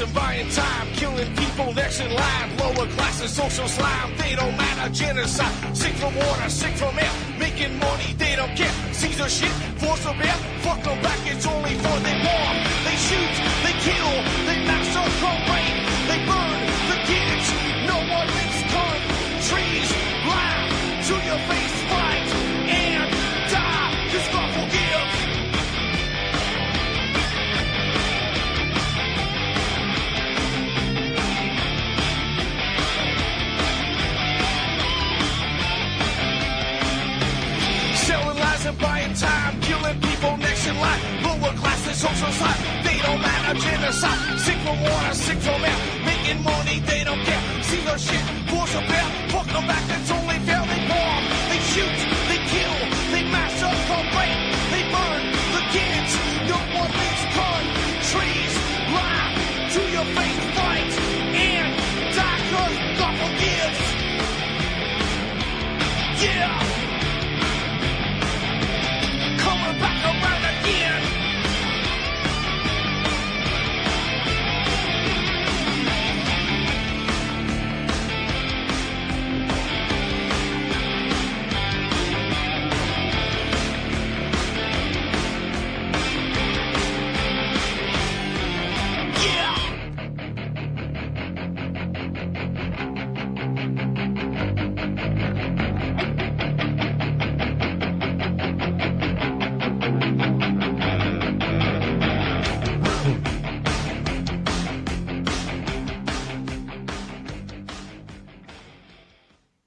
Centralizing, buying time, killing people next in line. Lower classes, social slime, they don't matter. Genocide, sick from water, sick from air. Making money, they don't care. Caesar shit, force of air. Fuck them back, it's only for they war. They shoot, they kill, they massacre, rape. They burn the kids. No one makes countries lie to your face, fight and die. Cause God forgives. Selling lies and buying time, killing people next in line. Lower classes, social slide, they don't matter. Genocide, sick from water, sick from air. Making money, they don't care. See their shit, force a bear. Fuck them back, it's only fair. They bomb, they shoot, they kill, they massacre, rape. They burn the kids. No one makes countries lie to your face, fight and die. Cause God forgives. Yeah. Coming back around again.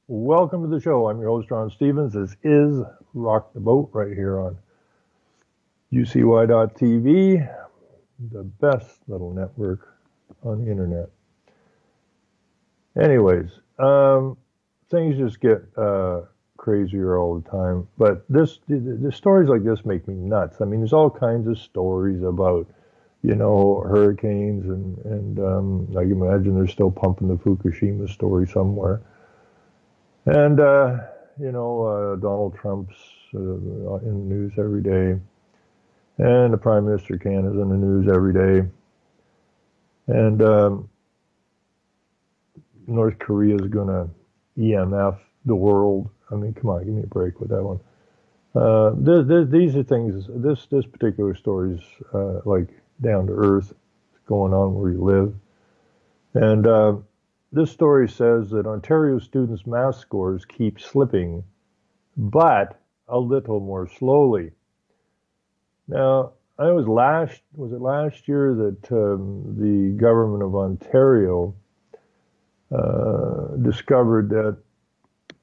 Welcome to the show. I'm your host, Ron Stevens. This is Rock the Boat right here on UCY.TV, the best little network on the internet. Anyways, things just get crazier all the time. But the stories like this make me nuts. I mean, there's all kinds of stories about, you know, hurricanes, and I can imagine they're still pumping the Fukushima story somewhere. And, you know, Donald Trump's in the news every day. And the Prime Minister of Canada's in the news every day. And North Korea is going to EMF the world. I mean, come on, give me a break with that one. These are things, this particular story is like down to earth, going on where you live. And this story says that Ontario students' math scores keep slipping, but a little more slowly. Now, was it last year that the government of Ontario discovered that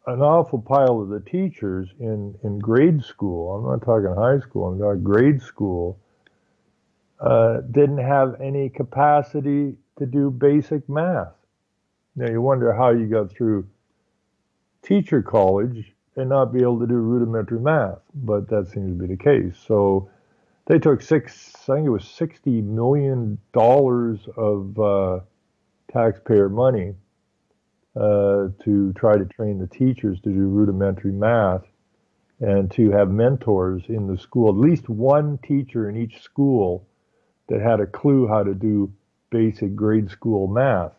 an awful pile of the teachers in grade school, I'm not talking high school, I'm talking grade school, didn't have any capacity to do basic math. Now, you wonder how you got through teacher college and not be able to do rudimentary math, but that seems to be the case. So they took $60 million of taxpayer money to try to train the teachers to do rudimentary math and to have mentors in the school, at least one teacher in each school that had a clue how to do basic grade school math.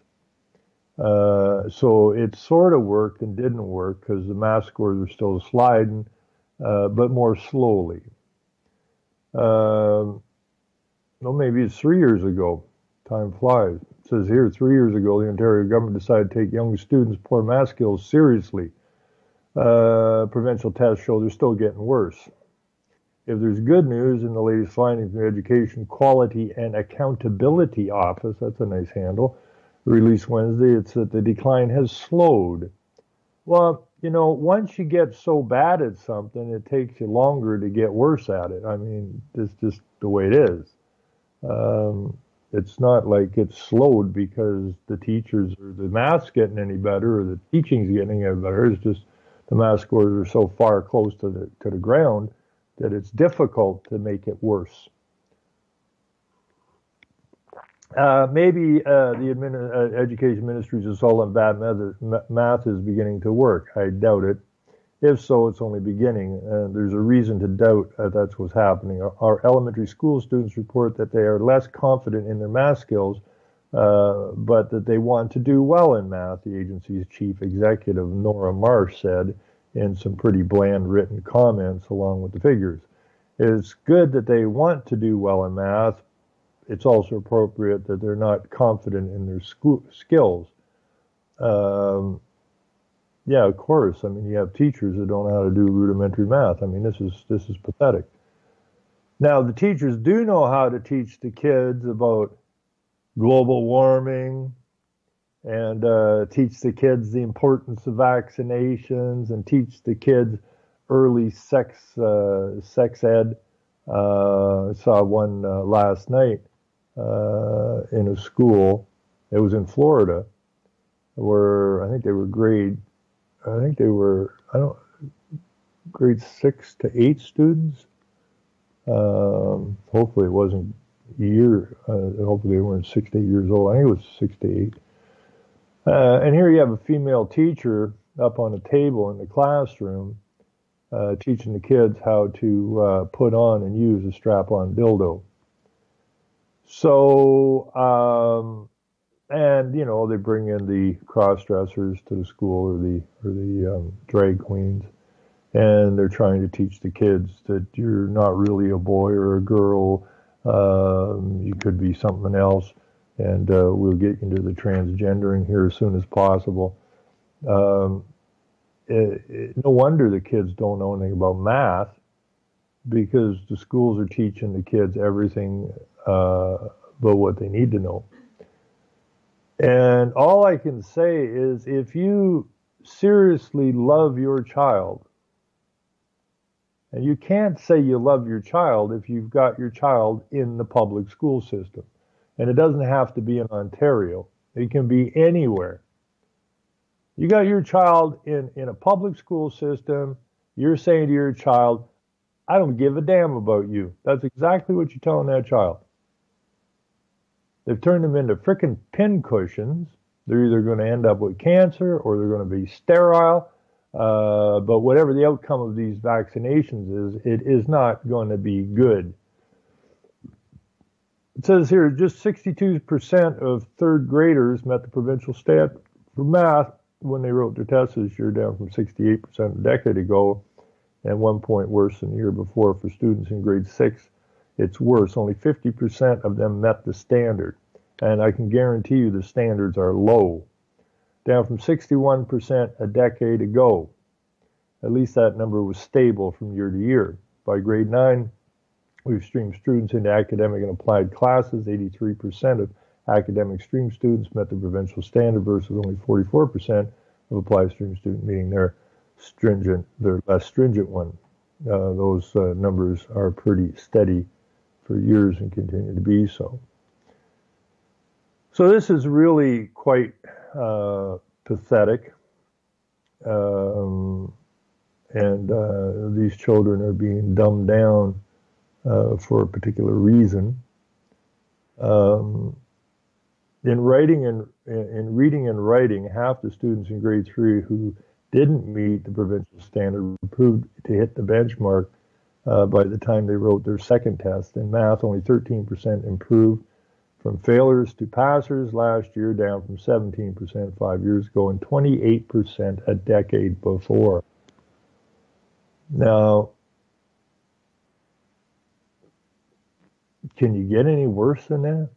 So it sort of worked and didn't work because the math scores were still sliding, but more slowly. Well, maybe it's 3 years ago. Time flies. It says here, 3 years ago, the Ontario government decided to take young students' poor math skills seriously. Provincial tests show they're still getting worse. If there's good news in the latest findings from the Education Quality and Accountability Office, that's a nice handle, released Wednesday, it's that the decline has slowed. Well, you know, once you get so bad at something, it takes you longer to get worse at it. I mean, it's just the way it is. It's not like it's slowed because the teachers or the math's getting any better or the teaching's getting any better. It's just the math scores are so far close to the ground that it's difficult to make it worse. Maybe the education ministry's assault on bad math is beginning to work. I doubt it. If so, it's only beginning. There's a reason to doubt that's what's happening. Our elementary school students report that they are less confident in their math skills but that they want to do well in math, the agency's chief executive, Nora Marsh, said in some pretty bland written comments along with the figures. It's good that they want to do well in math. It's also appropriate that they're not confident in their skills. Yeah, of course. I mean, you have teachers that don't know how to do rudimentary math. I mean, this is pathetic. Now, the teachers do know how to teach the kids about global warming and teach the kids the importance of vaccinations and teach the kids early sex ed. I saw one last night in a school. It was in Florida, where I think they were grade 6 to 8 students. Hopefully it wasn't hopefully they weren't 6 to 8 years old. I think it was 6 to 8. And here you have a female teacher up on a table in the classroom teaching the kids how to put on and use a strap-on dildo. So, and you know, they bring in the cross-dressers to the school or the drag queens, and they're trying to teach the kids that you're not really a boy or a girl. You could be something else, and we'll get into the transgendering here as soon as possible. No wonder the kids don't know anything about math, because the schools are teaching the kids everything but what they need to know. And all I can say is, if you seriously love your child, and you can't say you love your child if you've got your child in the public school system. And it doesn't have to be in Ontario. It can be anywhere. You got your child in a public school system, you're saying to your child, I don't give a damn about you. That's exactly what you're telling that child. They've turned them into frickin' pin cushions. They're either going to end up with cancer or they're going to be sterile. But whatever the outcome of these vaccinations is, it is not going to be good. It says here, just 62% of third graders met the provincial stat for math when they wrote their tests this year, down from 68% a decade ago, and 1 point worse than the year before. For students in grade 6, it's worse. Only 50% of them met the standard. And I can guarantee you the standards are low, down from 61% a decade ago. At least that number was stable from year to year. By grade 9, we've streamed students into academic and applied classes. 83% of academic stream students met the provincial standard versus only 44% of applied stream students meeting their less stringent one. Those numbers are pretty steady for years and continue to be so. So this is really quite pathetic. And these children are being dumbed down for a particular reason. In reading and writing, half the students in grade 3 who didn't meet the provincial standard proved to hit the benchmark by the time they wrote their second test. In math, only 13% improved from failures to passers last year, down from 17% 5 years ago and 28% a decade before. Now, can you get any worse than that?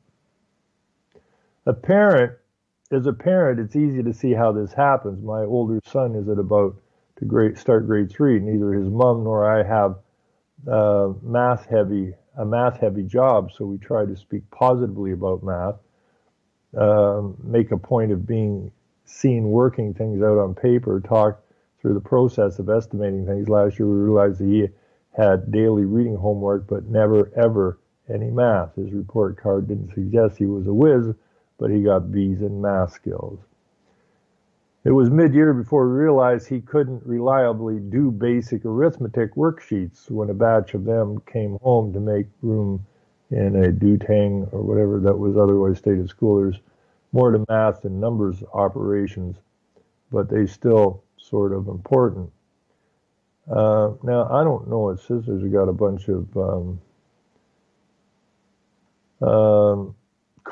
As a parent, it's easy to see how this happens. My older son is about to start grade 3. Neither his mom nor I have a math heavy job, so we try to speak positively about math, make a point of being seen working things out on paper, talk through the process of estimating things. Last year we realized that he had daily reading homework, but never ever any math. His report card didn't suggest he was a whiz, but he got B's in math skills. It was mid-year before we realized he couldn't reliably do basic arithmetic worksheets when a batch of them came home to make room in a dutang or whatever that was otherwise stated school. There's more to math than numbers operations, but they still sort of important. Now, I don't know what Scissors have got a bunch of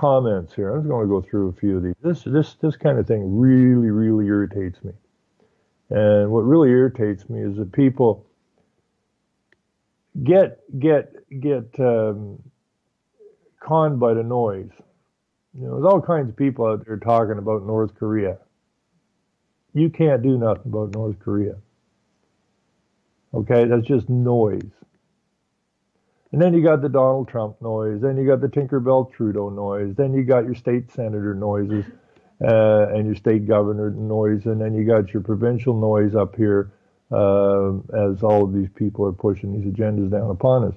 comments here. I'm just going to go through a few of these. This kind of thing really, really irritates me. And what really irritates me is that people get conned by the noise. You know, there's all kinds of people out there talking about North Korea. You can't do nothing about North Korea. Okay, that's just noise. And then you got the Donald Trump noise, then you got the Tinkerbell Trudeau noise, then you got your state senator noises, and your state governor noise, and then you got your provincial noise up here as all of these people are pushing these agendas down upon us.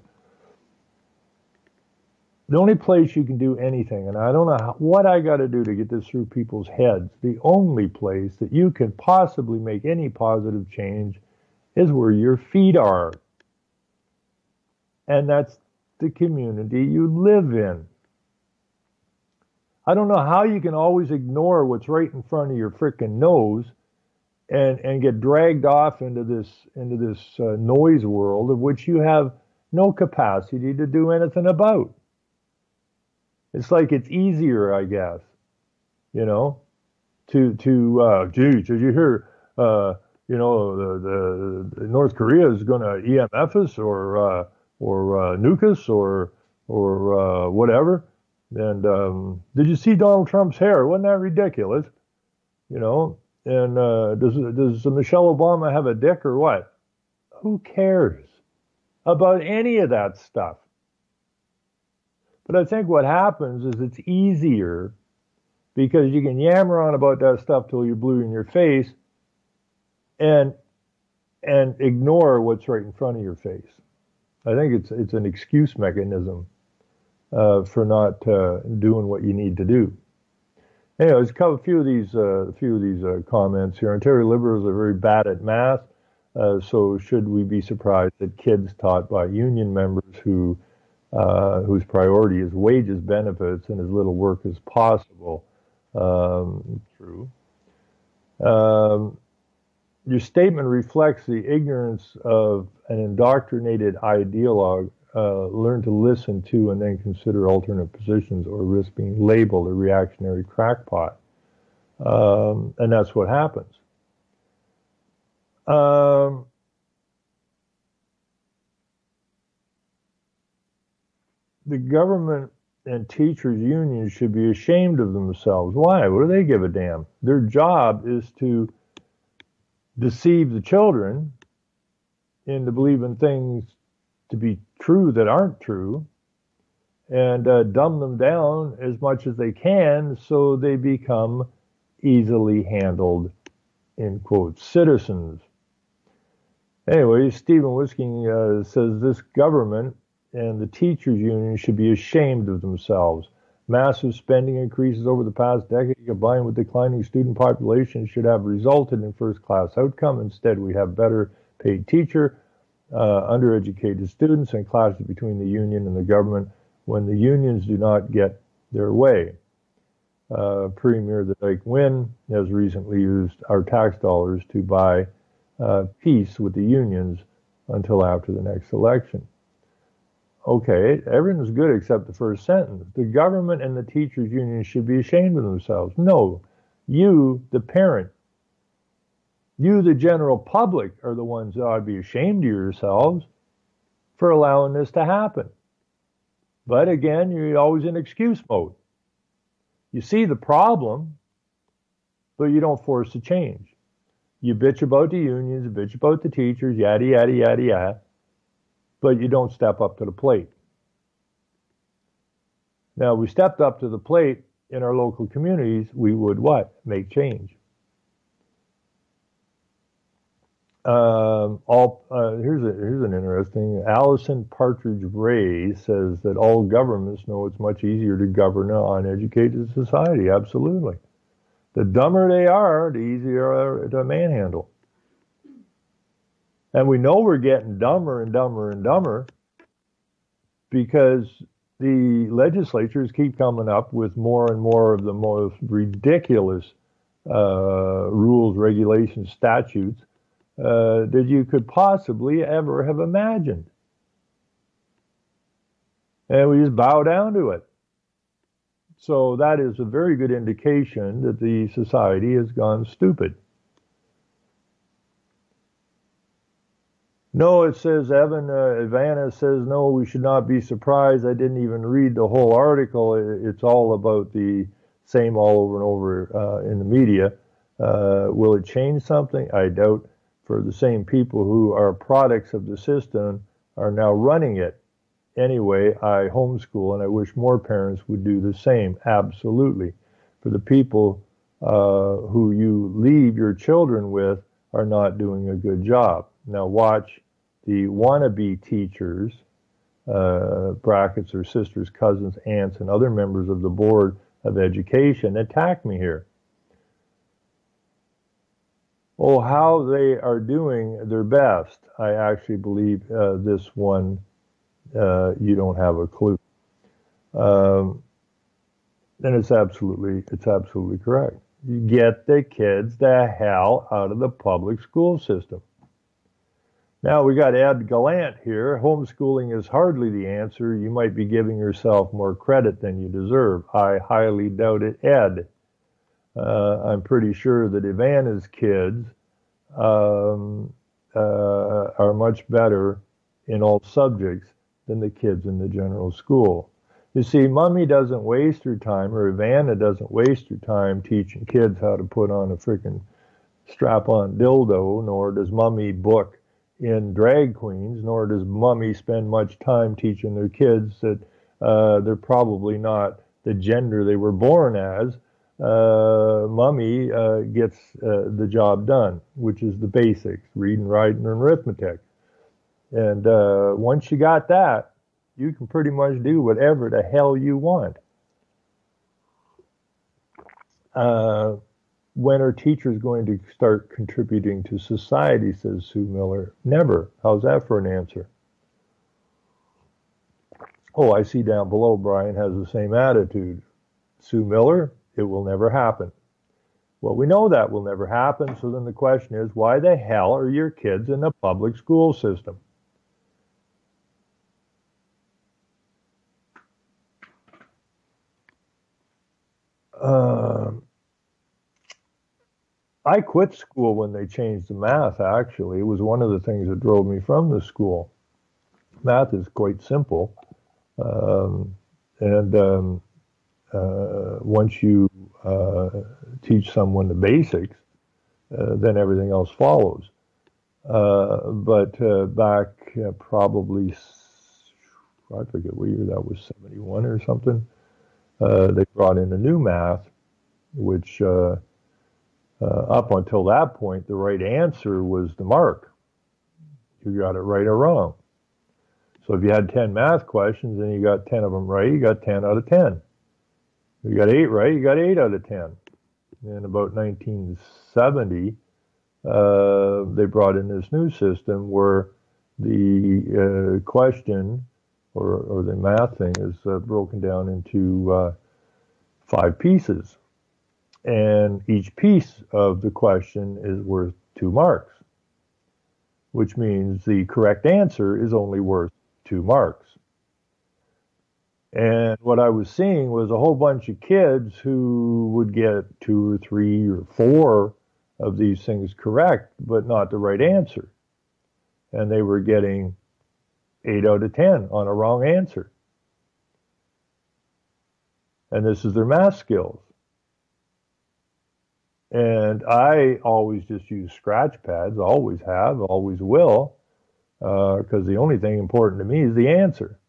The only place you can do anything, and I don't know what I got to do to get this through people's heads, the only place that you can possibly make any positive change is where your feet are. And that's the community you live in. I don't know how you can always ignore what's right in front of your frickin' nose and get dragged off into this noise world of which you have no capacity to do anything about. It's like it's easier, I guess, you know, geez, did you hear, you know, the North Korea is going to EMF us or nuke us or whatever. And did you see Donald Trump's hair? Wasn't that ridiculous? You know, and does Michelle Obama have a dick or what? Who cares about any of that stuff? But I think what happens is it's easier because you can yammer on about that stuff till you're blue in your face and ignore what's right in front of your face. I think it's an excuse mechanism for not doing what you need to do. Anyways, a few of these comments here. Ontario Liberals are very bad at math, so should we be surprised that kids taught by union members whose priority is wages, benefits, and as little work as possible? True. Your statement reflects the ignorance of an indoctrinated ideologue. Learn to listen to and then consider alternate positions or risk being labeled a reactionary crackpot. And that's what happens. The government and teachers' unions should be ashamed of themselves. Why? What do they give a damn? Their job is to deceive the children into believing things to be true that aren't true and dumb them down as much as they can so they become easily handled, in quotes, citizens. Anyway, Stephen Wisking says this government and the teachers union should be ashamed of themselves. Massive spending increases over the past decade combined with declining student population should have resulted in first-class outcome. Instead, we have better paid teacher, undereducated students, and clashes between the union and the government when the unions do not get their way. Premier the Dyke Wynne has recently used our tax dollars to buy peace with the unions until after the next election. Okay, everything's good except the first sentence. The government and the teachers' union should be ashamed of themselves. No, you, the parent, you, the general public, are the ones that ought to be ashamed of yourselves for allowing this to happen. But again, you're always in excuse mode. You see the problem, but you don't force the change. You bitch about the unions, you bitch about the teachers, yada, yada, yada, yada, but you don't step up to the plate. Now, we stepped up to the plate in our local communities, we would what? Make change. Here's an interesting. Allison Partridge Ray says that all governments know it's much easier to govern an uneducated society. Absolutely. The dumber they are, the easier to manhandle. And we know we're getting dumber and dumber and dumber because the legislatures keep coming up with more and more of the most ridiculous rules, regulations, statutes that you could possibly ever have imagined. And we just bow down to it. So that is a very good indication that the society has gone stupid. No, it says Evan, Ivana says, no, we should not be surprised. I didn't even read the whole article. It's all about the same all over and over in the media. Will it change something? I doubt. For the same people who are products of the system are now running it. Anyway, I homeschool, and I wish more parents would do the same. Absolutely. For the people who you leave your children with are not doing a good job. Now watch the wannabe teachers, brackets or sisters, cousins, aunts, and other members of the Board of Education attack me here. Oh, how they are doing their best. I actually believe this one, you don't have a clue. And it's absolutely correct. You get the kids the hell out of the public school system. Now we got Ed Gallant here. Homeschooling is hardly the answer. You might be giving yourself more credit than you deserve. I highly doubt it, Ed. I'm pretty sure that Ivana's kids are much better in all subjects than the kids in the general school. You see, Mommy doesn't waste her time, or Ivana doesn't waste her time teaching kids how to put on a freaking strap-on dildo, nor does Mommy book in drag queens, nor does Mommy spend much time teaching their kids that they're probably not the gender they were born as. Mommy gets the job done, which is the basics, reading, writing, and arithmetic. And once you got that, you can pretty much do whatever the hell you want. When are teachers going to start contributing to society, says Sue Miller. Never. How's that for an answer? Oh, I see down below Brian has the same attitude. Sue Miller, it will never happen. Well, we know that will never happen, so then the question is, why the hell are your kids in the public school system? I quit school when they changed the math, actually. It was one of the things that drove me from the school. Math is quite simple. Once you teach someone the basics, then everything else follows. But back probably, I forget what year that was, 71 or something, they brought in a new math, which up until that point, the right answer was the mark. You got it right or wrong. So if you had 10 math questions and you got 10 of them right, you got 10 out of 10. If you got 8 right, you got 8 out of 10. In about 1970, they brought in this new system where the question or the math thing is broken down into 5 pieces. And each piece of the question is worth 2 marks, which means the correct answer is only worth 2 marks. And what I was seeing was a whole bunch of kids who would get 2 or 3 or 4 of these things correct, but not the right answer. And they were getting 8 out of 10 on a wrong answer. And this is their math skills. And I always just use scratch pads, always have, always will, because the only thing important to me is the answer.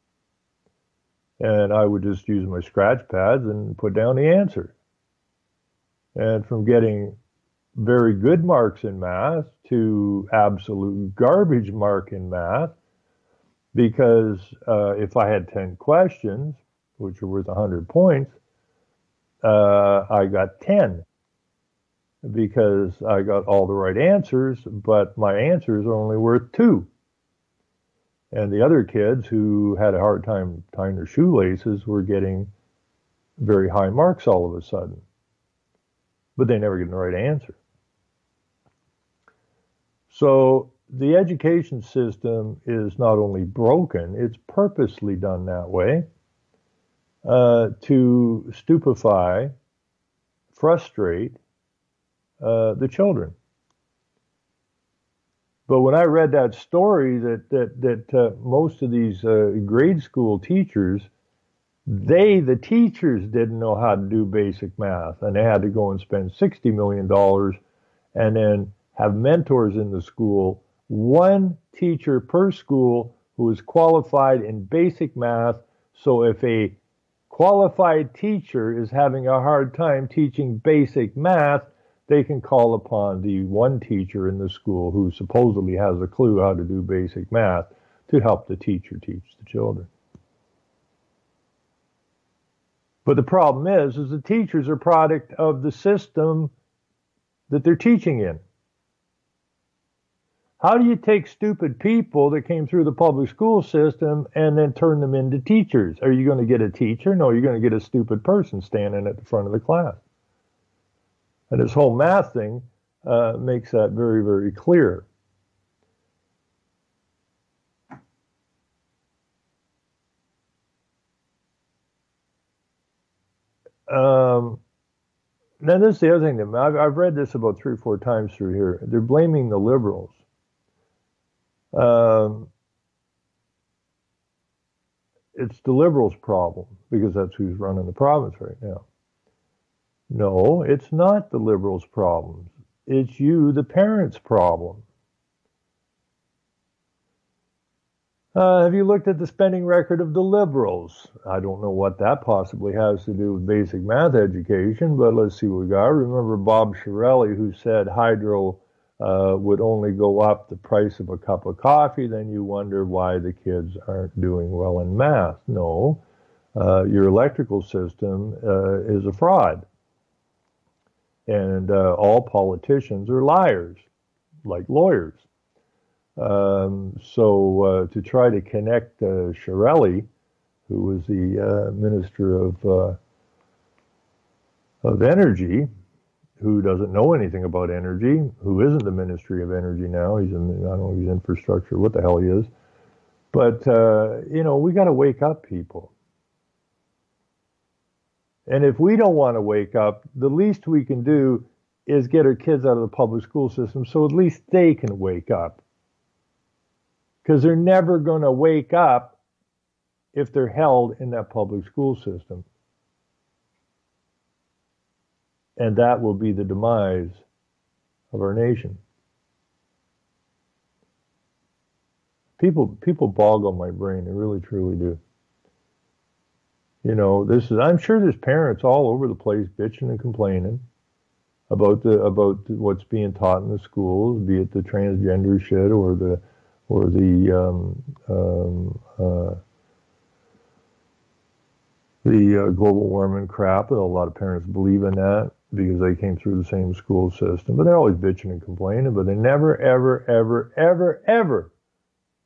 And I would just use my scratch pads and put down the answer. And from getting very good marks in math to absolute garbage mark in math, because if I had 10 questions, which are worth 100 points, I got 10. Because I got all the right answers, but my answers are only worth 2. And the other kids who had a hard time tying their shoelaces were getting very high marks all of a sudden. But they never get the right answer. So the education system is not only broken, it's purposely done that way. to stupefy, frustrate the children. But when I read that story that most of these grade school teachers, the teachers didn't know how to do basic math, and they had to go and spend $60 million and then have mentors in the school, one teacher per school who is qualified in basic math. So if a qualified teacher is having a hard time teaching basic math, they can call upon the one teacher in the school who supposedly has a clue how to do basic math to help the teacher teach the children. But the problem is the teachers are product of the system that they're teaching in. How do you take stupid people that came through the public school system and then turn them into teachers? Are you going to get a teacher? No, you're going to get a stupid person standing at the front of the class. And this whole math thing makes that very, very clear. Now, this is the other thing. I've read this about 3 or 4 times through here. They're blaming the liberals. It's the liberals' problem because that's who's running the province right now. No, it's not the liberals' problem. It's you, the parents' problem. Have you looked at the spending record of the liberals? I don't know what that possibly has to do with basic math education, but let's see what we got. Remember Bob Shirelli, who said hydro would only go up the price of a cup of coffee, then you wonder why the kids aren't doing well in math. No, your electrical system is a fraud. And all politicians are liars, like lawyers. So to try to connect Shirelli, who was the Minister of Energy, who doesn't know anything about energy, who isn't the Ministry of Energy now. He's in, I don't know if he's infrastructure, what the hell he is. But, you know, we got to wake up, people. And if we don't want to wake up, the least we can do is get our kids out of the public school system so at least they can wake up. Because they're never going to wake up if they're held in that public school system. And that will be the demise of our nation. People boggle my brain. They really, truly do. You know, I'm sure there's parents all over the place bitching and complaining about what's being taught in the schools, be it the transgender shit or the global warming crap. A lot of parents believe in that because they came through the same school system. But they're always bitching and complaining, but they never, ever, ever, ever, ever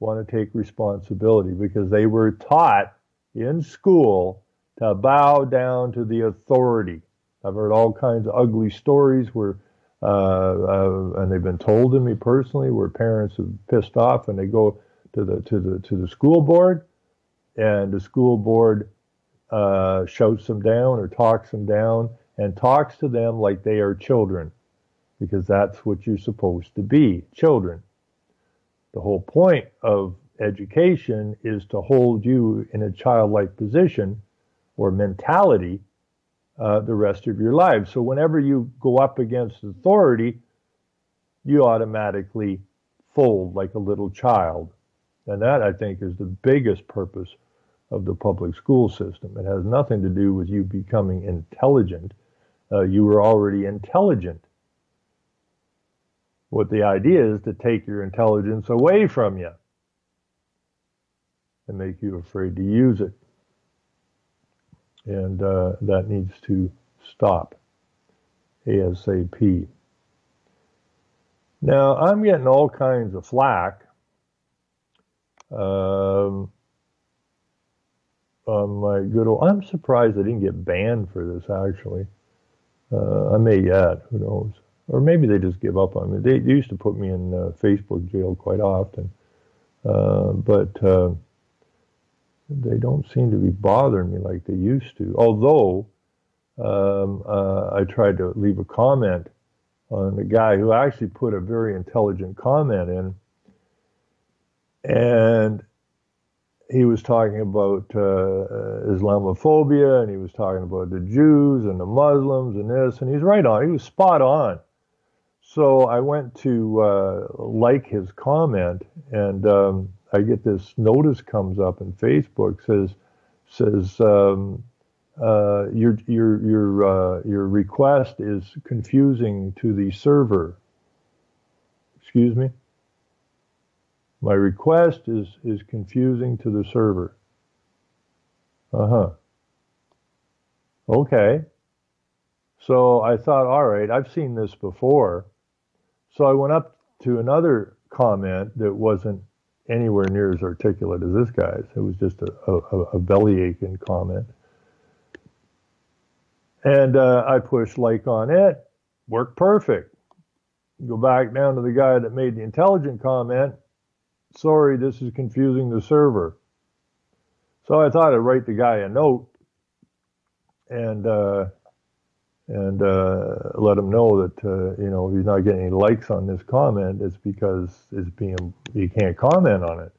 want to take responsibility because they were taught in school to bow down to the authority. I've heard all kinds of ugly stories where, and they've been told to me personally, where parents are pissed off and they go to the school board, and the school board shouts them down or talks them down and talks to them like they are children, because that's what you're supposed to be, children. The whole point of education is to hold you in a childlike position or mentality the rest of your life. So whenever you go up against authority, you automatically fold like a little child. And that, I think, is the biggest purpose of the public school system. It has nothing to do with you becoming intelligent. You were already intelligent. What the idea is to take your intelligence away from you and make you afraid to use it. And that needs to stop ASAP. Now, I'm getting all kinds of flack on my good old... I'm surprised I didn't get banned for this, actually. I may yet, who knows. Or maybe they just give up on me. They used to put me in Facebook jail quite often. But they don't seem to be bothering me like they used to. Although I tried to leave a comment on the guy who actually put a very intelligent comment in, and he was talking about Islamophobia, and he was talking about the Jews and the Muslims and this, and he's right on. He was spot on. So I went to like his comment, and I get this notice comes up in Facebook says your request is confusing to the server. Excuse me. My request is confusing to the server. Okay. So I thought, all right, I've seen this before. So I went up to another comment that wasn't anywhere near as articulate as this guy's. It was just a belly aching comment. And I pushed like on it. Worked perfect. Go back down to the guy that made the intelligent comment. Sorry, this is confusing the server. So I thought I'd write the guy a note and let him know that if he's not getting any likes on this comment, it's because he can't comment on it.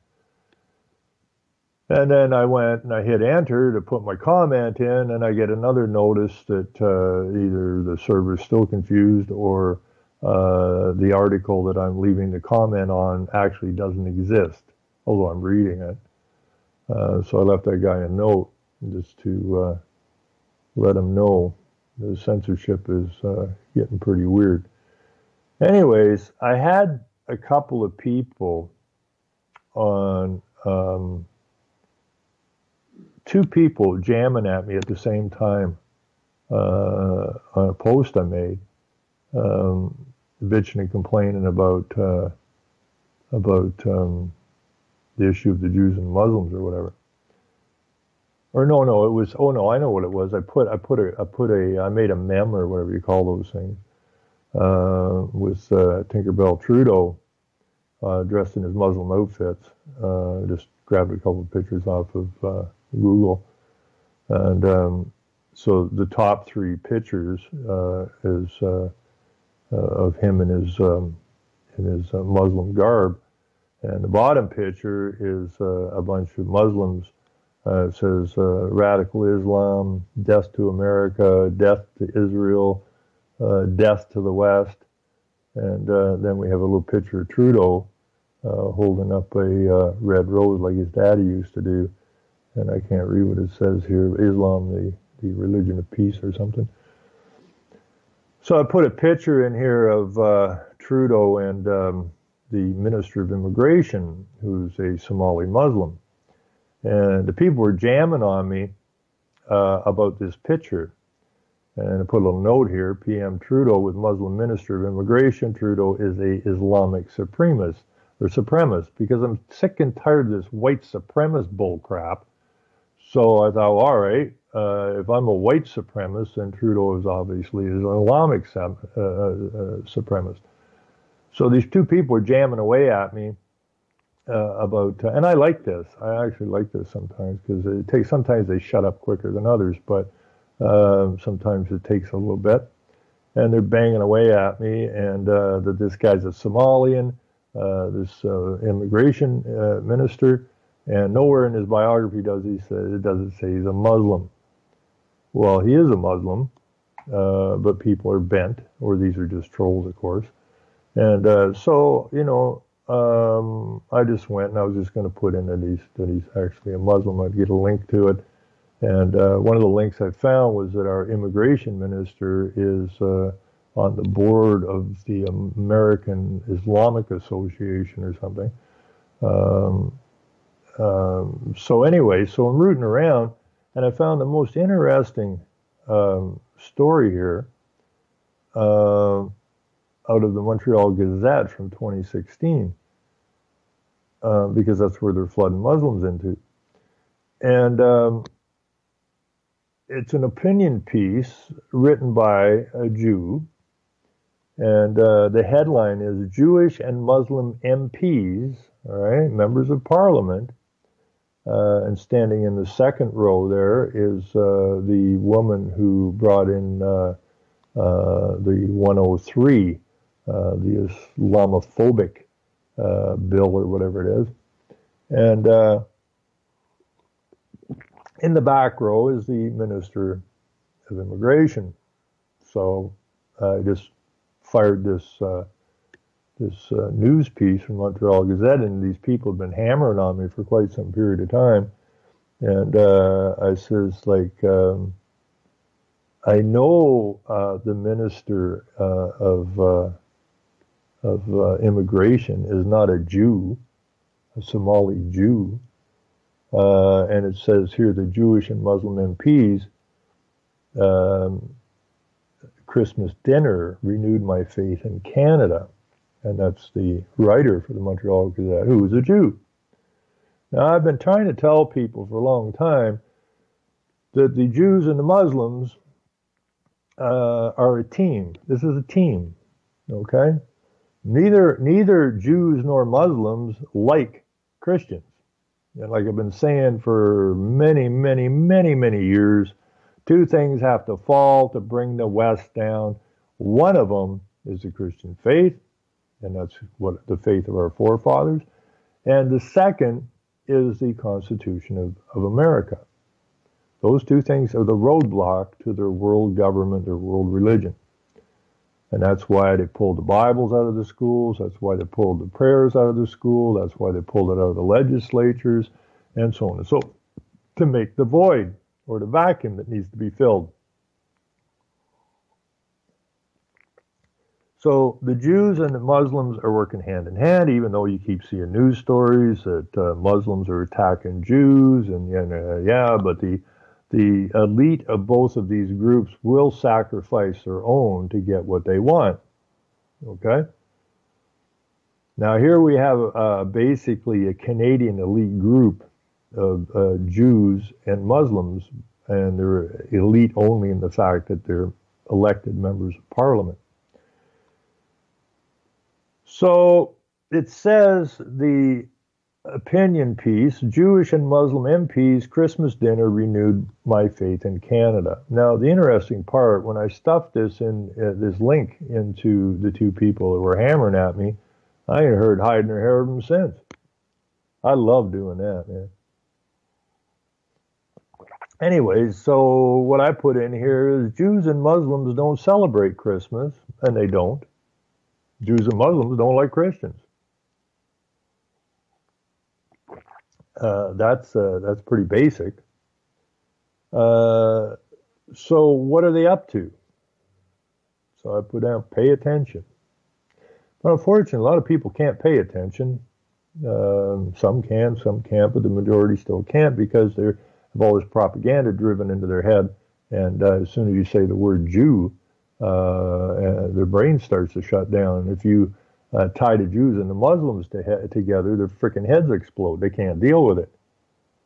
And then I went and I hit enter to put my comment in, and I get another notice that either the server's still confused or the article that I'm leaving the comment on actually doesn't exist, although I'm reading it. So I left that guy a note just to let him know the censorship is getting pretty weird. Anyways, I had a couple of people on, two people jamming at me at the same time on a post I made, bitching and complaining about the issue of the Jews and Muslims or whatever. Or no, it was. Oh no, I know what it was. I made a meme or whatever you call those things with Tinkerbell Trudeau dressed in his Muslim outfits. Just grabbed a couple of pictures off of Google, and so the top three pictures is of him in his Muslim garb, and the bottom picture is a bunch of Muslims. It says radical Islam, death to America, death to Israel, death to the West. And then we have a little picture of Trudeau holding up a red rose like his daddy used to do. And I can't read what it says here. Islam, the religion of peace or something. So I put a picture in here of Trudeau and the Minister of Immigration, who's a Somali Muslim. And the people were jamming on me about this picture. And I put a little note here, PM Trudeau with Muslim Minister of Immigration. Trudeau is a Islamic supremacist, because I'm sick and tired of this white supremacist bull crap. So I thought, all right, if I'm a white supremacist, then Trudeau is obviously an Islamic supremacist. So these two people were jamming away at me. And I like this. I actually like this sometimes because sometimes they shut up quicker than others, but sometimes it takes a little bit. And they're banging away at me, and that this guy's a Somalian, this immigration minister, and nowhere in his biography does it doesn't say he's a Muslim. Well, he is a Muslim, but people are bent, or these are just trolls, of course. And I just went and I was just going to put in that he's actually a Muslim. I'd get a link to it. And one of the links I found was that our immigration minister is on the board of the American Islamic Association or something. So anyway, so I'm rooting around, and I found the most interesting story here out of the Montreal Gazette from 2016. Because that's where they're flooding Muslims into. And it's an opinion piece written by a Jew, and the headline is Jewish and Muslim MPs, all right, members of parliament, And standing in the second row there is the woman who brought in the 103, the Islamophobic bill or whatever it is. And in the back row is the Minister of Immigration. So I just fired this news piece from Montreal Gazette, and these people have been hammering on me for quite some period of time. And I says, like, I know the Minister of Immigration is not a Jew, a Somali Jew. And it says here the Jewish and Muslim MPs Christmas dinner renewed my faith in Canada. And that's the writer for the Montreal Gazette, who is a Jew. Now, I've been trying to tell people for a long time that the Jews and the Muslims are a team. This is a team, okay? Neither Jews nor Muslims like Christians. And like I've been saying for many, many, many, many years, two things have to fall to bring the West down. One of them is the Christian faith, and that's what the faith of our forefathers. And the second is the Constitution of America. Those two things are the roadblock to their world government, their world religion. And that's why they pulled the Bibles out of the schools. That's why they pulled the prayers out of the school. That's why they pulled it out of the legislatures, and so on and so forth, to make the void or the vacuum that needs to be filled. So the Jews and the Muslims are working hand in hand, even though you keep seeing news stories that Muslims are attacking Jews, and but the elite of both of these groups will sacrifice their own to get what they want. Okay? Now here we have basically a Canadian elite group of Jews and Muslims, and they're elite only in the fact that they're elected members of Parliament. So it says the opinion piece, Jewish and Muslim MPs Christmas dinner renewed my faith in Canada. Now, the interesting part, when I stuffed this in this link into the two people that were hammering at me, I ain't heard hide nor hair of them since. I love doing that, man. Anyways, so what I put in here is Jews and Muslims don't celebrate Christmas, and they don't. Jews and Muslims don't like Christians. That's pretty basic. So what are they up to? So I put down pay attention. But unfortunately, a lot of people can't pay attention. Some can, some can't, but the majority still can't because they have all this propaganda driven into their head. And as soon as you say the word Jew, their brain starts to shut down. And if you tie the Jews and the Muslims together, their freaking heads explode. They can't deal with it.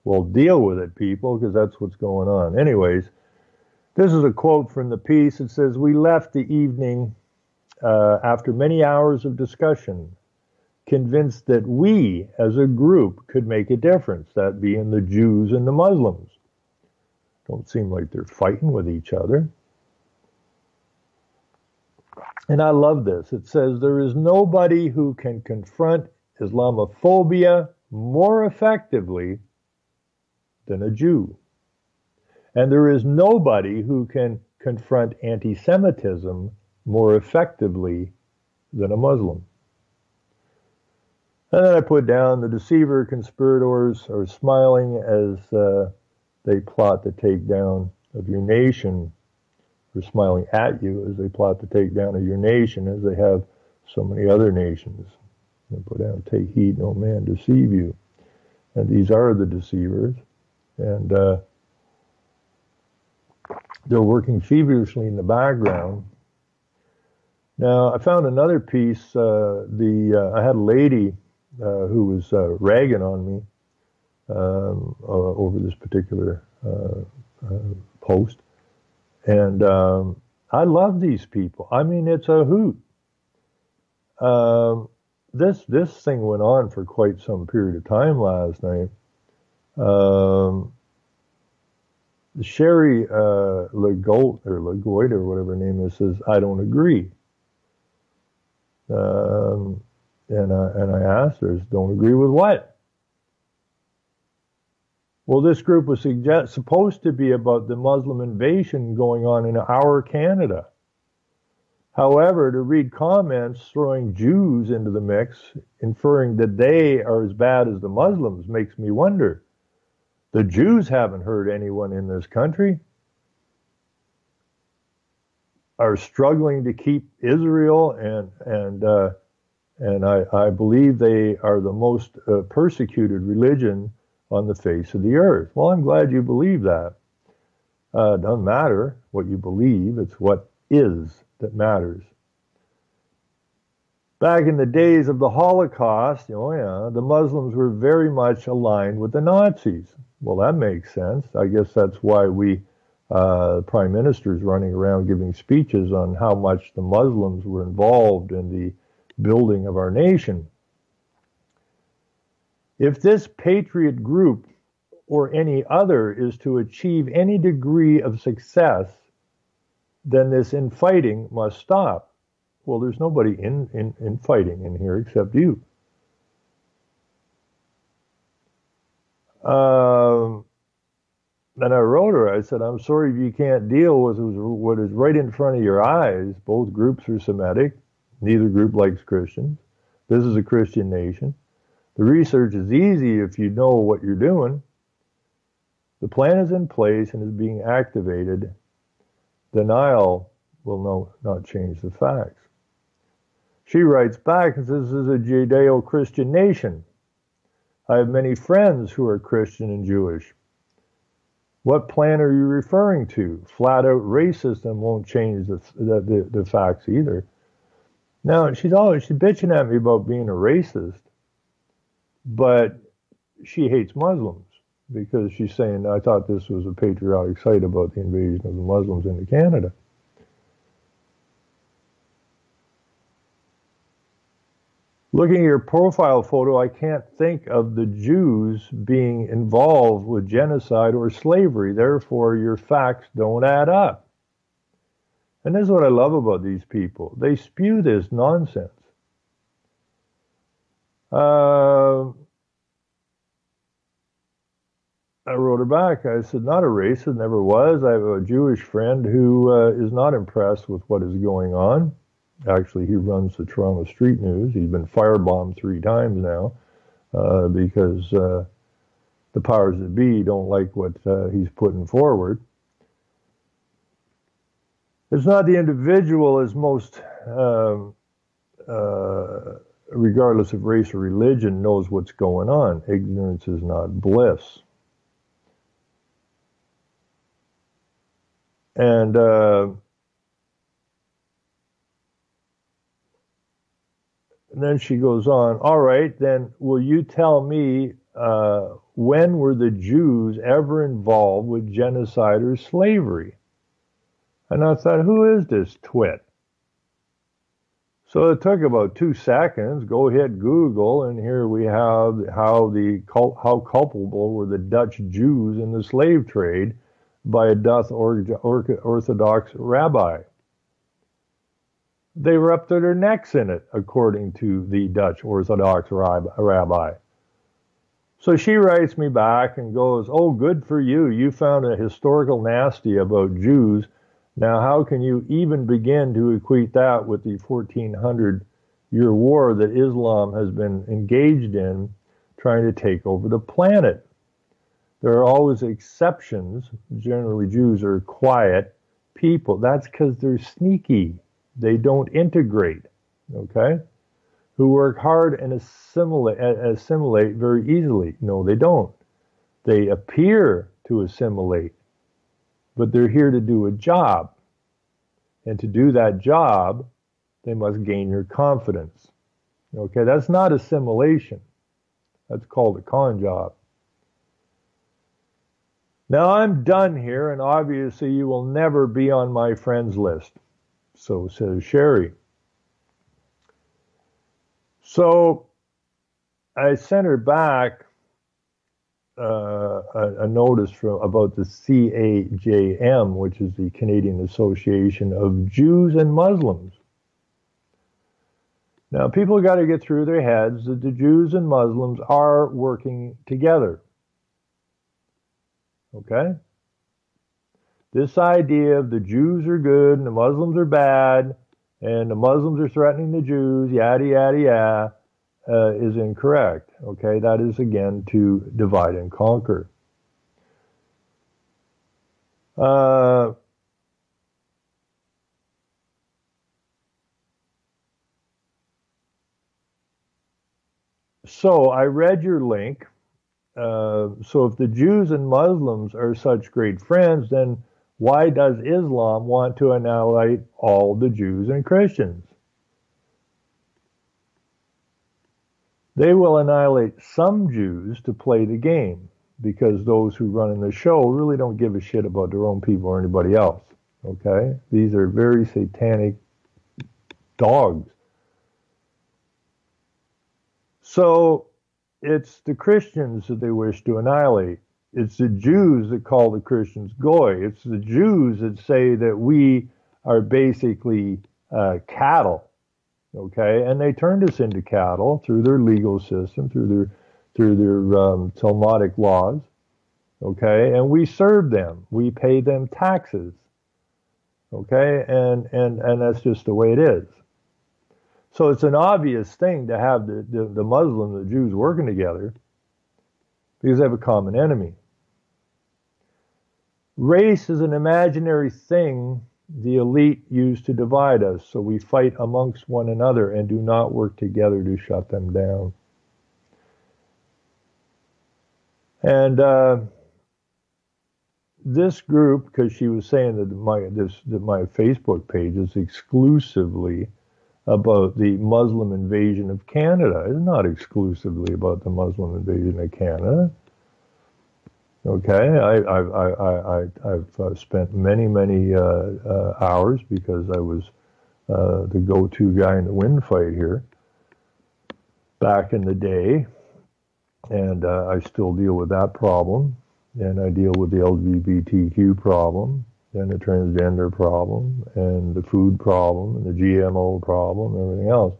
Well, deal with it, people, because that's what's going on. Anyways, this is a quote from the piece. It says, "We left the evening after many hours of discussion, convinced that we, as a group, could make a difference, that being the Jews and the Muslims. Don't seem like they're fighting with each other." And I love this. It says, "There is nobody who can confront Islamophobia more effectively than a Jew. And there is nobody who can confront anti-Semitism more effectively than a Muslim." And then I put down, "The deceiver conspirators are smiling as they plot the takedown of your nation." They're smiling at you as they plot the takedown of your nation, as they have so many other nations. And put down, "Take heed, no man deceive you." And these are the deceivers. And they're working feverishly in the background. Now, I found another piece. I had a lady who was ragging on me over this particular post. And I love these people. I mean, it's a hoot. This thing went on for quite some period of time last night. Um, Sherry Legoit or whatever her name is says, I don't agree. And I asked her, don't agree with what? Well, this group was supposed to be about the Muslim invasion going on in our Canada. However, to read comments throwing Jews into the mix, inferring that they are as bad as the Muslims, makes me wonder. The Jews haven't hurt anyone in this country, are struggling to keep Israel, and I believe they are the most persecuted religion on the face of the earth. Well, I'm glad you believe that. It doesn't matter what you believe, it's what is that matters. Back in the days of the Holocaust, the Muslims were very much aligned with the Nazis. Well, that makes sense. I guess that's why we, prime ministers running around giving speeches on how much the Muslims were involved in the building of our nation. If this patriot group or any other is to achieve any degree of success, then this infighting must stop. Well, there's nobody in fighting in here except you. And I wrote her, I said, I'm sorry if you can't deal with what is right in front of your eyes. Both groups are Semitic. Neither group likes Christians. This is a Christian nation. The research is easy if you know what you're doing. The plan is in place and is being activated. Denial will not change the facts. She writes back and says, this is a Judeo-Christian nation. I have many friends who are Christian and Jewish. What plan are you referring to? Flat-out racism won't change the facts either. Now, she's bitching at me about being a racist, but she hates Muslims because she's saying, I thought this was a patriotic site about the invasion of the Muslims into Canada. Looking at your profile photo, I can't think of the Jews being involved with genocide or slavery. Therefore, your facts don't add up. And this is what I love about these people. They spew this nonsense. I wrote her back. I said, not a racist, never was. I have a Jewish friend who is not impressed with what is going on. Actually, he runs the Toronto Street News. He's been firebombed 3 times now because the powers that be don't like what he's putting forward. It's not the individual as most, regardless of race or religion, knows what's going on. Ignorance is not bliss. And then she goes on, all right, then will you tell me when were the Jews ever involved with genocide or slavery? And I thought, who is this twit? So it took about 2 seconds. Go hit Google, and here we have how culpable were the Dutch Jews in the slave trade by a Dutch Orthodox rabbi. They were up to their necks in it, according to the Dutch Orthodox rabbi. So she writes me back and goes, oh, good for you. You found a historical nasty about Jews. Now, how can you even begin to equate that with the 1400-year war that Islam has been engaged in, trying to take over the planet? There are always exceptions. Generally, Jews are quiet people. That's because they're sneaky. They don't integrate, okay? Who work hard and assimilate very easily. No, they don't. They appear to assimilate, but they're here to do a job. And to do that job, they must gain your confidence. Okay, that's not assimilation. That's called a con job. Now I'm done here, and obviously you will never be on my friends list. So says Sherry. So I sent her back a notice about the CAJM, which is the Canadian Association of Jews and Muslims. Now, people got to get through their heads that the Jews and Muslims are working together. Okay? This idea of the Jews are good and the Muslims are bad, and the Muslims are threatening the Jews, yada, yada, yada, is incorrect. Okay? That is, again, to divide and conquer. So I read your link. So if the Jews and Muslims are such great friends, then why does Islam want to annihilate all the Jews and Christians? They will annihilate some Jews to play the game, because those who run in the show really don't give a shit about their own people or anybody else. Okay? These are very satanic dogs. So it's the Christians that they wish to annihilate. It's the Jews that call the Christians goy. It's the Jews that say that we are basically cattle. Okay, and they turned us into cattle through their legal system, through their Talmudic laws. Okay, and we serve them. We pay them taxes. Okay, and that's just the way it is. So it's an obvious thing to have the Muslims and the Jews working together, because they have a common enemy. Race is an imaginary thing the elite use to divide us, so we fight amongst one another and do not work together to shut them down. And this group, because she was saying that my Facebook page is exclusively about the Muslim invasion of Canada. It's not exclusively about the Muslim invasion of Canada. Okay, I've spent many hours, because I was the go-to guy in the wind fight here back in the day, and I still deal with that problem, and I deal with the LGBTQ problem, and the transgender problem, and the food problem, and the GMO problem, and everything else.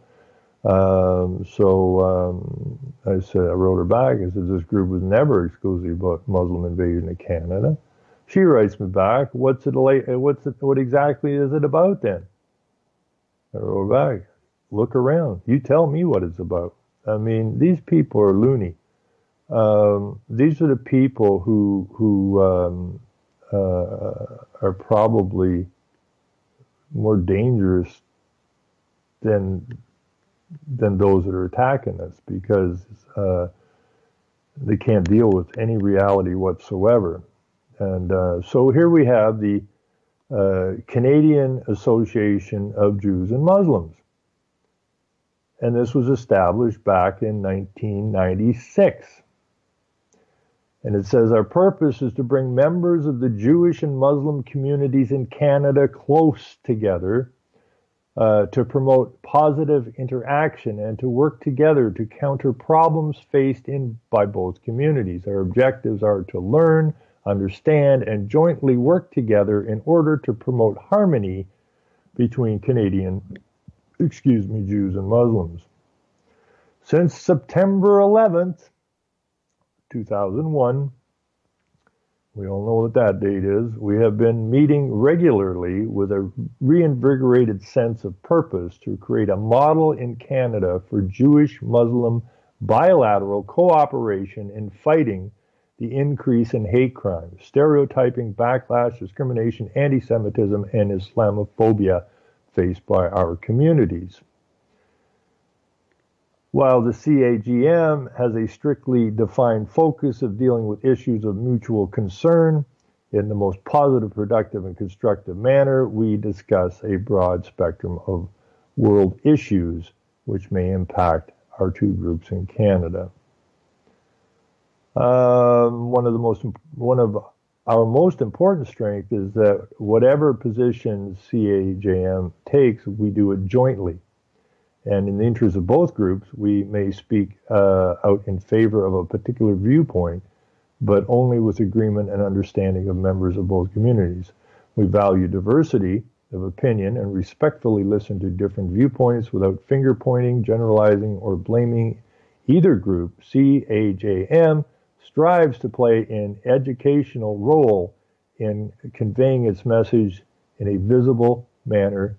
I said, I wrote her back. I said, this group was never exclusively about Muslim invasion of Canada. She writes me back, what exactly is it about then? I wrote back, look around. You tell me what it's about. I mean, these people are loony. These are the people who are probably more dangerous than those that are attacking us, because they can't deal with any reality whatsoever. And so here we have the Canadian Association of Jews and Muslims. And this was established back in 1996. And it says, our purpose is to bring members of the Jewish and Muslim communities in Canada close together, to promote positive interaction and to work together to counter problems faced by both communities. Our objectives are to learn, understand, and jointly work together in order to promote harmony between Jews and Muslims. Since September 11th, 2001, we all know what that date is, we have been meeting regularly with a reinvigorated sense of purpose to create a model in Canada for Jewish-Muslim bilateral cooperation in fighting the increase in hate crimes, stereotyping, backlash, discrimination, anti-Semitism, and Islamophobia faced by our communities. While the CAJM has a strictly defined focus of dealing with issues of mutual concern in the most positive, productive, and constructive manner, we discuss a broad spectrum of world issues which may impact our two groups in Canada. One of our most important strengths is that whatever position CAJM takes, we do it jointly. And in the interest of both groups, we may speak out in favor of a particular viewpoint, but only with agreement and understanding of members of both communities. We value diversity of opinion and respectfully listen to different viewpoints without finger pointing, generalizing, or blaming either group. CAJM strives to play an educational role in conveying its message in a visible manner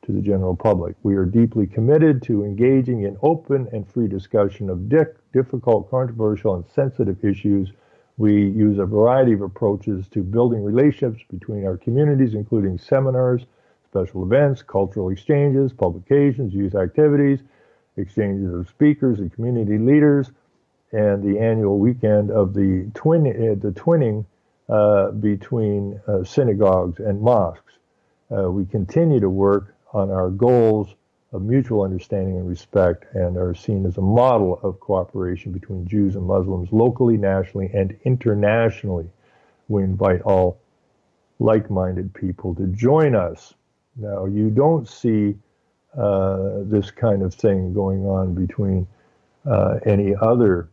to the general public. We are deeply committed to engaging in open and free discussion of difficult, controversial, and sensitive issues. We use a variety of approaches to building relationships between our communities, including seminars, special events, cultural exchanges, publications, youth activities, exchanges of speakers and community leaders, and the annual weekend of the twinning between synagogues and mosques. We continue to work on our goals of mutual understanding and respect, and are seen as a model of cooperation between Jews and Muslims locally, nationally, and internationally. We invite all like-minded people to join us. Now, you don't see this kind of thing going on between any other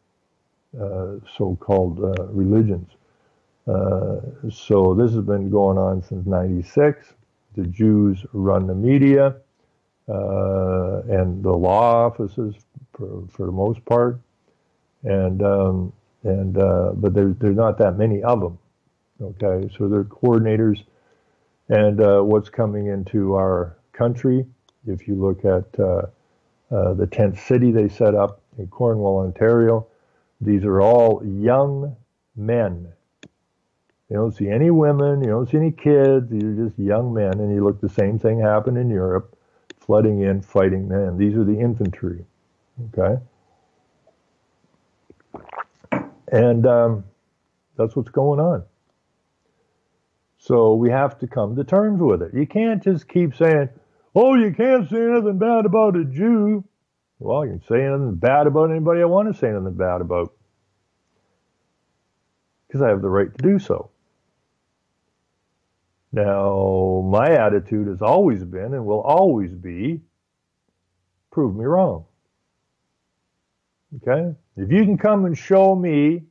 so-called religions. So this has been going on since '96. The Jews run the media and the law offices for the most part, but there's not that many of them. Okay, so they're coordinators, and what's coming into our country. If you look at the tent city they set up in Cornwall, Ontario, these are all young men. You don't see any women, you don't see any kids, these are just young men, and you look, the same thing happened in Europe, flooding in, fighting men. These are the infantry, okay? And that's what's going on. So we have to come to terms with it. You can't just keep saying, oh, you can't say anything bad about a Jew. Well, you can say anything bad about anybody I want to say anything bad about, because I have the right to do so. Now, my attitude has always been and will always be, prove me wrong. Okay? If you can come and show me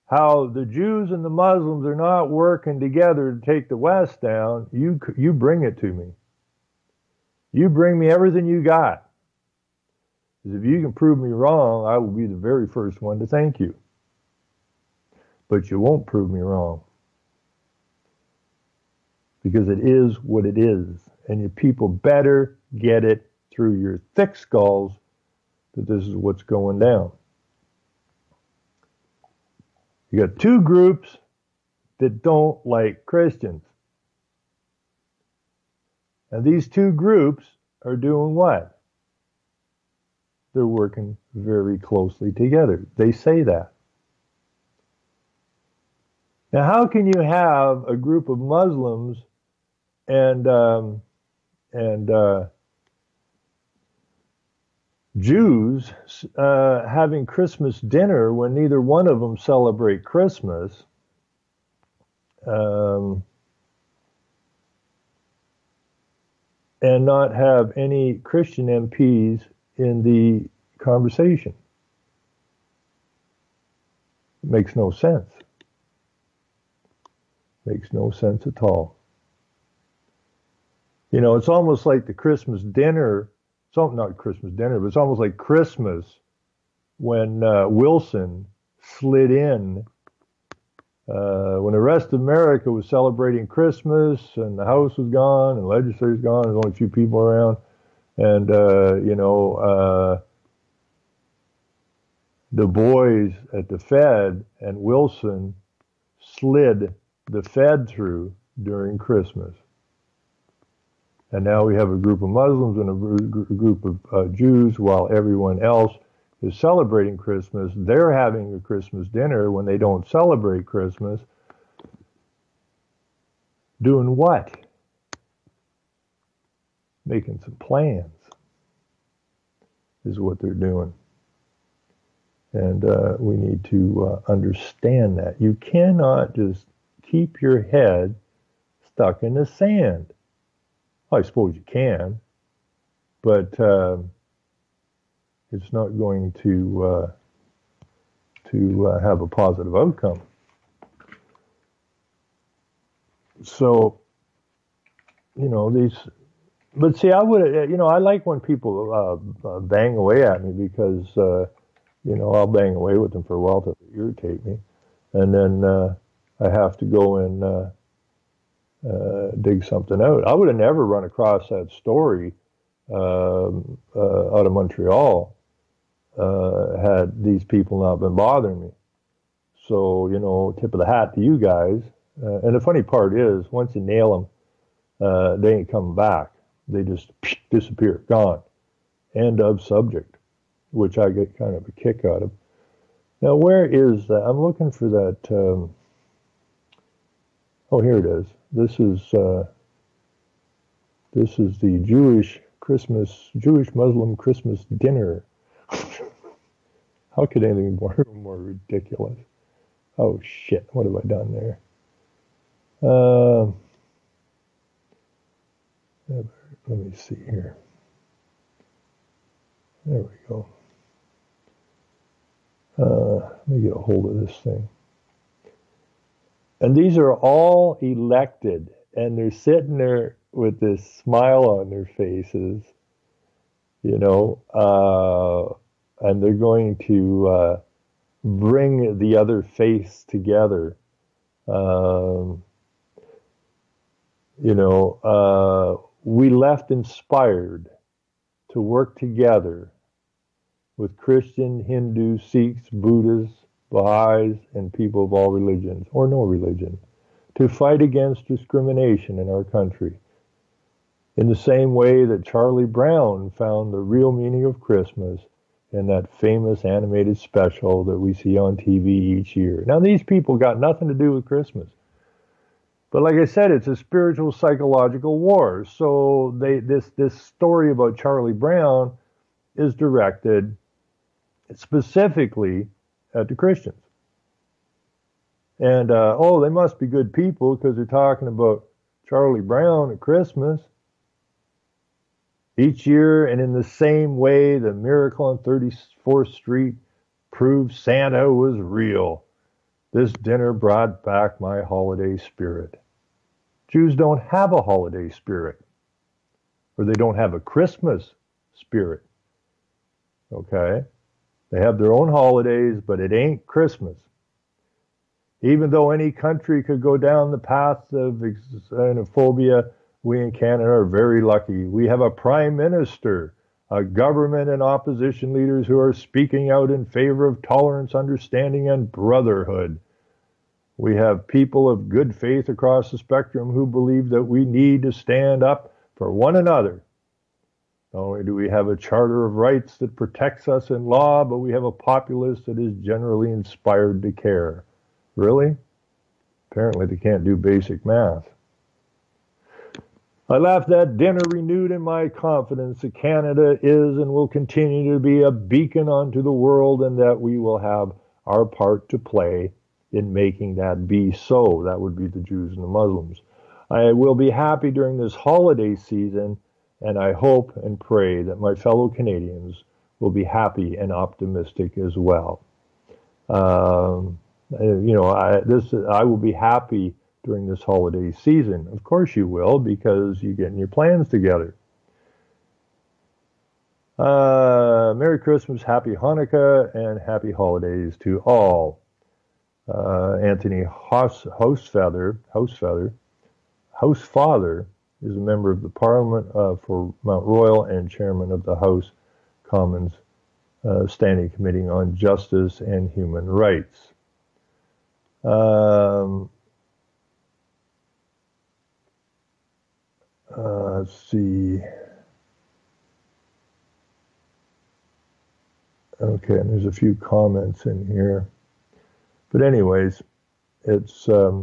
how the Jews and the Muslims are not working together to take the West down, you bring it to me. You bring me everything you got. Because if you can prove me wrong, I will be the very first one to thank you. But you won't prove me wrong. Because it is what it is. And you people better get it through your thick skulls that this is what's going down. You got two groups that don't like Christians. And these two groups are doing what? They're working very closely together. They say that. Now, how can you have a group of Muslims and Jews having Christmas dinner when neither one of them celebrate Christmas? And not have any Christian MPs in the conversation? It makes no sense. Makes no sense at all. You know, it's almost like the Christmas dinner, not Christmas dinner, but it's almost like Christmas when Wilson slid in when the rest of America was celebrating Christmas and the House was gone and the legislature's gone, there's only a few people around, and the boys at the Fed and Wilson slid the Fed through during Christmas. And now we have a group of Muslims and a group of Jews, while everyone else is celebrating Christmas. They're having a Christmas dinner when they don't celebrate Christmas. Doing what? Making some plans is what they're doing. And we need to understand that. You cannot just keep your head stuck in the sand. I suppose you can, but it's not going to to have a positive outcome. So, but see, I would, I like when people bang away at me because, I'll bang away with them for a while till they irritate me. And then I have to go and dig something out. I would have never run across that story out of Montreal had these people not been bothering me. So, tip of the hat to you guys. And the funny part is, once you nail them, they ain't coming back. They just disappear, gone. End of subject, which I get kind of a kick out of. Now, where is that? I'm looking for that. Oh, here it is. This is the Jewish Muslim Christmas dinner. How could anything be more ridiculous? Oh shit! What have I done there? Let me see here. There we go. Let me get a hold of this thing. And these are all elected, and they're sitting there with this smile on their faces, and they're going to bring the other face together. We left inspired to work together with Christian, Hindu, Sikhs, Buddhists, Baha'is, and people of all religions, or no religion, to fight against discrimination in our country. In the same way that Charlie Brown found the real meaning of Christmas in that famous animated special that we see on TV each year. Now, these people got nothing to do with Christmas. But like I said, it's a spiritual psychological war. So this story about Charlie Brown is directed specifically at the Christians. And, they must be good people because they're talking about Charlie Brown at Christmas. Each year, and in the same way, the miracle on 34th Street proved Santa was real. This dinner brought back my holiday spirit. Jews don't have a holiday spirit, or they don't have a Christmas spirit. Okay? They have their own holidays, but it ain't Christmas. Even though any country could go down the path of xenophobia, we in Canada are very lucky. We have a prime minister, a government and opposition leaders who are speaking out in favor of tolerance, understanding, and brotherhood. We have people of good faith across the spectrum who believe that we need to stand up for one another. Not only do we have a charter of rights that protects us in law, but we have a populace that is generally inspired to care. Really? Apparently they can't do basic math. I left that dinner renewed in my confidence that Canada is and will continue to be a beacon unto the world, and that we will have our part to play in making that be so. That would be the Jews and the Muslims. I will be happy during this holiday season, and I hope and pray that my fellow Canadians will be happy and optimistic as well. I will be happy during this holiday season. Of course you will, because you're getting your plans together. Merry Christmas, Happy Hanukkah, and Happy Holidays to all. Anthony Housefather is a member of the Parliament for Mount Royal and chairman of the House Commons Standing Committee on Justice and Human Rights. Let's see. Okay, and there's a few comments in here. But anyways, it's, I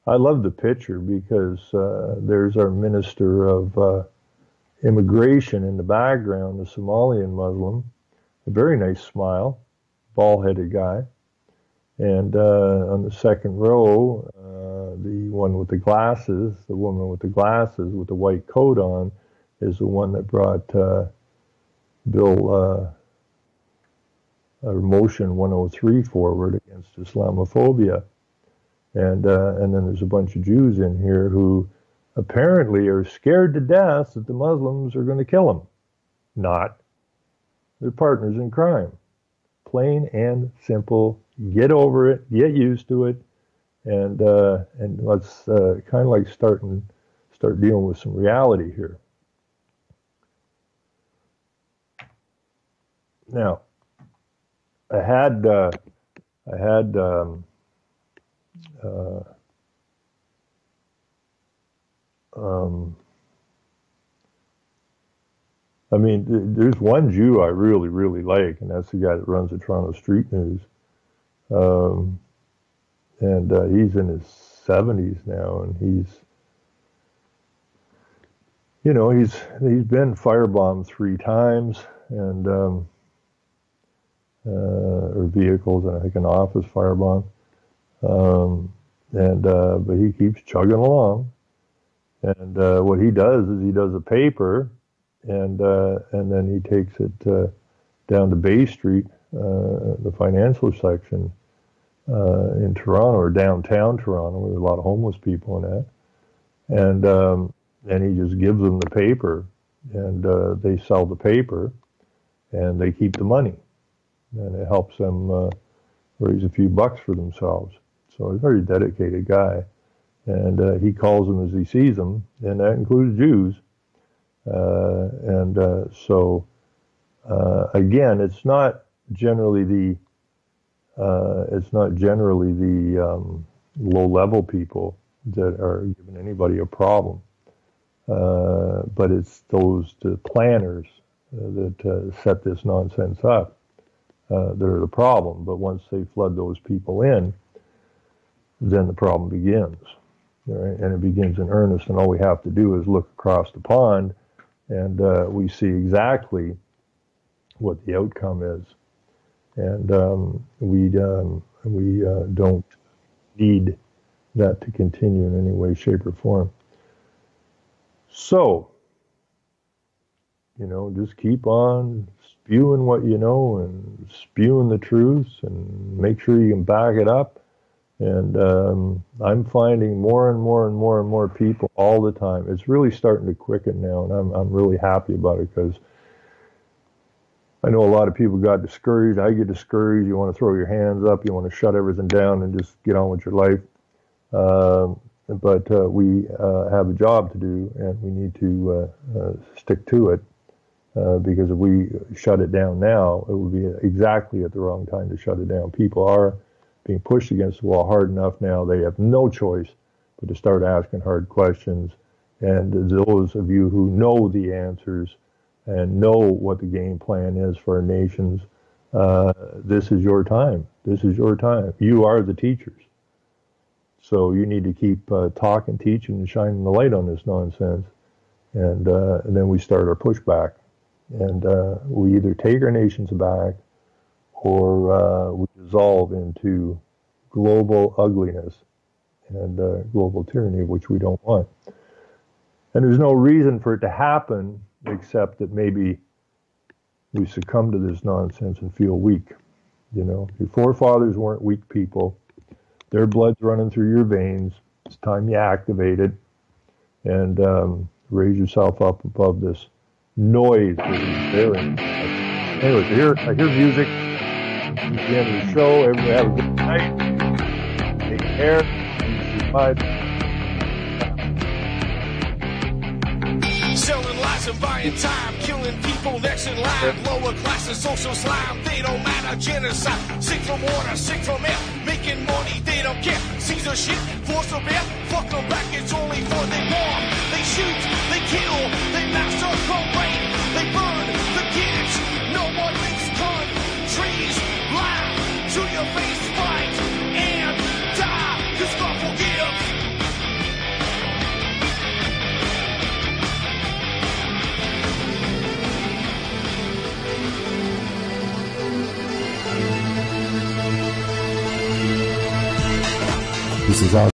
love the picture because there's our Minister of Immigration in the background, the Somalian Muslim, a very nice smile, bald-headed guy. And on the second row, the one with the glasses, the woman with the glasses with the white coat on, is the one that brought Bill motion 103 forward against Islamophobia. And then there's a bunch of Jews in here who apparently are scared to death that the Muslims are going to kill them. Not. They're partners in crime. Plain and simple. Get over it. Get used to it. And let's kind of like start dealing with some reality here. Now, I mean, there's one Jew I really, really like, and that's the guy that runs the Toronto Street News. And he's in his 70s now, and he's been firebombed 3 times, and or vehicles, and I think an office firebomb. But he keeps chugging along. And what he does is he does a paper, and then he takes it down to Bay Street, the financial section in Toronto, or downtown Toronto, where there's a lot of homeless people in that. And he just gives them the paper, and they sell the paper, and they keep the money. And it helps them raise a few bucks for themselves. So he's a very dedicated guy. And he calls them as he sees them, and that includes Jews. Again, it's not generally the low-level people that are giving anybody a problem, but it's the planners that set this nonsense up that are the problem. But once they flood those people in, then the problem begins. Right? And it begins in earnest, and all we have to do is look across the pond, and we see exactly what the outcome is. And we don't need that to continue in any way, shape, or form. So, just keep on spewing what you know and spewing the truths, and make sure you can back it up. And I'm finding more and more and more and more people all the time. It's really starting to quicken now, and I'm really happy about it, because I know a lot of people got discouraged. I get discouraged. You want to throw your hands up. You want to shut everything down and just get on with your life. But we have a job to do, and we need to stick to it, because if we shut it down now, it would be exactly at the wrong time to shut it down. People are being pushed against the wall hard enough now. They have no choice but to start asking hard questions. And those of you who know the answers and know what the game plan is for our nations, this is your time. This is your time. You are the teachers. So you need to keep talking, teaching, and shining the light on this nonsense. And then we start our pushback. And we either take our nations back, or we dissolve into global ugliness and global tyranny, which we don't want. And there's no reason for it to happen except that maybe we succumb to this nonsense and feel weak. Your forefathers weren't weak people. Their blood's running through your veins. It's time you activate it and raise yourself up above this noise that is there. Anyways, I hear music. At the end of the show, everybody have a good night. Take care. Bye. Selling lies and buying time, killing people next in line. Lower class and social slime, they don't matter. Genocide, sick from water, sick from air. Making money, they don't care. Caesar shit, force them air. Fuck them back, it's only for they bomb. They shoot, they kill, they massacre, rape, they burn the kids. No one makes countries lie to your face, fight and die. Cause God forgives. This is our